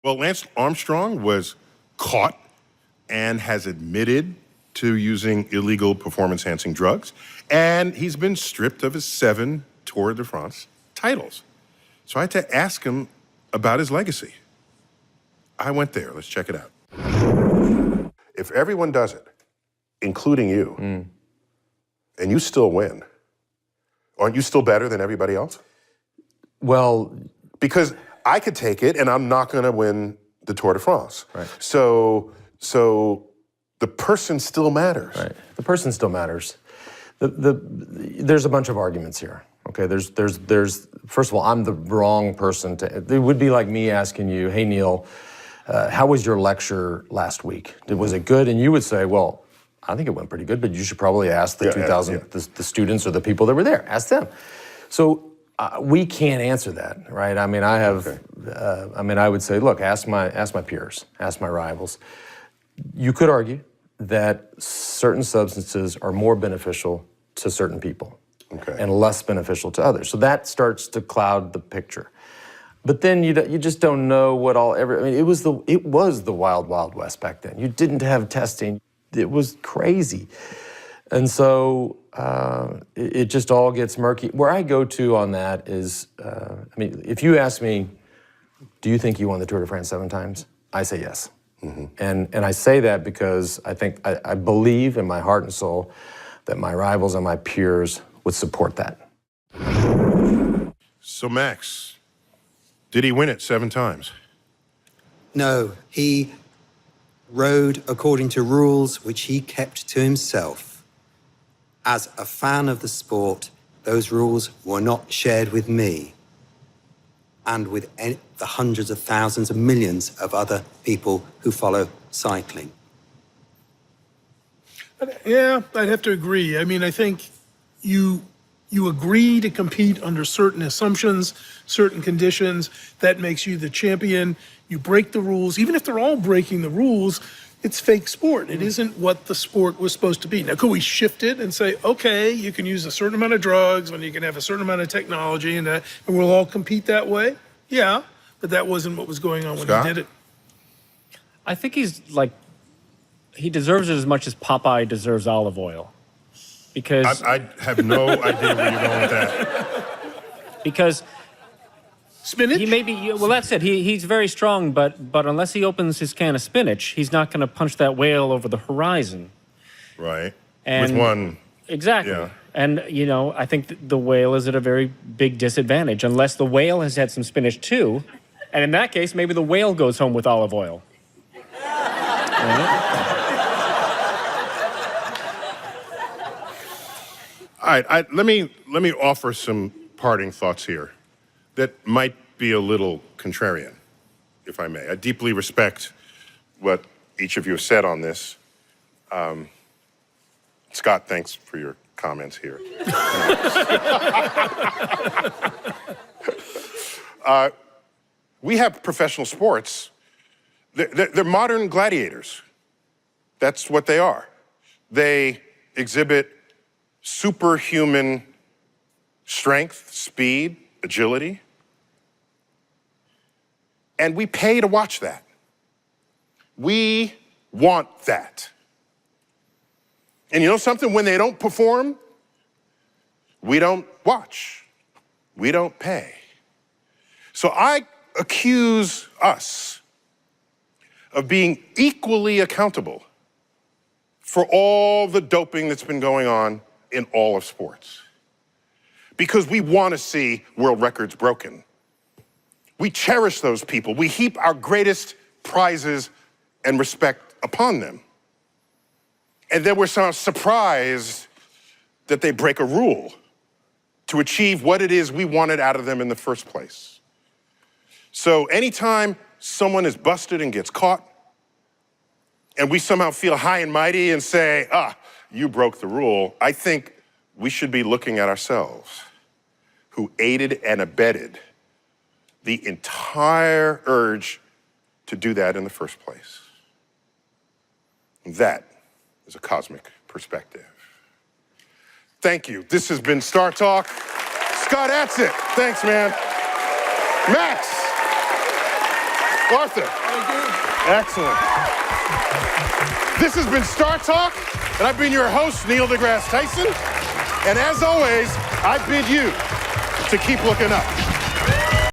Well, Lance Armstrong was caught and has admitted to using illegal performance-enhancing drugs, and he's been stripped of his 7 Tour de France titles. So I had to ask him about his legacy. I went there. Let's check it out. If everyone does it, including you, and you still win, aren't you still better than everybody else? Well, because I could take it and I'm not going to win the Tour de France. Right. So the person still matters. Right. The person still matters. There's a bunch of arguments here. Okay. There's first of all, I'm the wrong person to. It would be like me asking you, hey Neil, how was your lecture last week? Was it good? And you would say, well, I think it went pretty good, but you should probably ask the 2,000 the students or the people that were there. Ask them. So we can't answer that, right? I mean, I have. I would say, look, ask my peers, ask my rivals. You could argue that certain substances are more beneficial to certain people and less beneficial to others. So that starts to cloud the picture. But then you just don't know what it was the wild, wild west back then. You didn't have testing. It was crazy. And so it just all gets murky. Where I go to on that is, if you ask me, do you think you won the Tour de France 7 times? I say yes. And I say that because I believe in my heart and soul that my rivals and my peers would support that. So Max, did he win it 7 times? No, he rode according to rules which he kept to himself. As a fan of the sport, those rules were not shared with me and with the hundreds of thousands of millions of other people who follow cycling. Yeah, I'd have to agree. I mean, I think you agree to compete under certain assumptions, certain conditions. That makes you the champion. You break the rules. Even if they're all breaking the rules, it's fake sport. It isn't what the sport was supposed to be. Now, could we shift it and say, okay, you can use a certain amount of drugs and you can have a certain amount of technology and we'll all compete that way? Yeah, but that wasn't what was going on when he did it. I think he deserves it as much as Popeye deserves olive oil. Because I have no idea where you're going with that. Because spinach? He may be, well, that's it. He's very strong, but unless he opens his can of spinach, he's not going to punch that whale over the horizon. Right. And with one. Exactly. Yeah. And, I think the whale is at a very big disadvantage, unless the whale has had some spinach too. And in that case, maybe the whale goes home with olive oil. All right, let me offer some parting thoughts here that might be a little contrarian, if I may. I deeply respect what each of you have said on this. Scott, thanks for your comments here. We have professional sports. They're modern gladiators. That's what they are. They exhibit superhuman strength, speed, agility. And we pay to watch that. We want that. And you know something? When they don't perform, we don't watch. We don't pay. So I accuse us of being equally accountable for all the doping that's been going on in all of sports. Because we want to see world records broken. We cherish those people. We heap our greatest prizes and respect upon them. And then we're somehow surprised that they break a rule to achieve what it is we wanted out of them in the first place. So anytime someone is busted and gets caught, and we somehow feel high and mighty and say, you broke the rule, I think we should be looking at ourselves, who aided and abetted the entire urge to do that in the first place. That is a cosmic perspective. Thank you. This has been Star Talk. Scott Atzett, thanks, man. Max. Arthur. Excellent. This has been Star Talk, and I've been your host, Neil deGrasse Tyson. And as always, I bid you to keep looking up.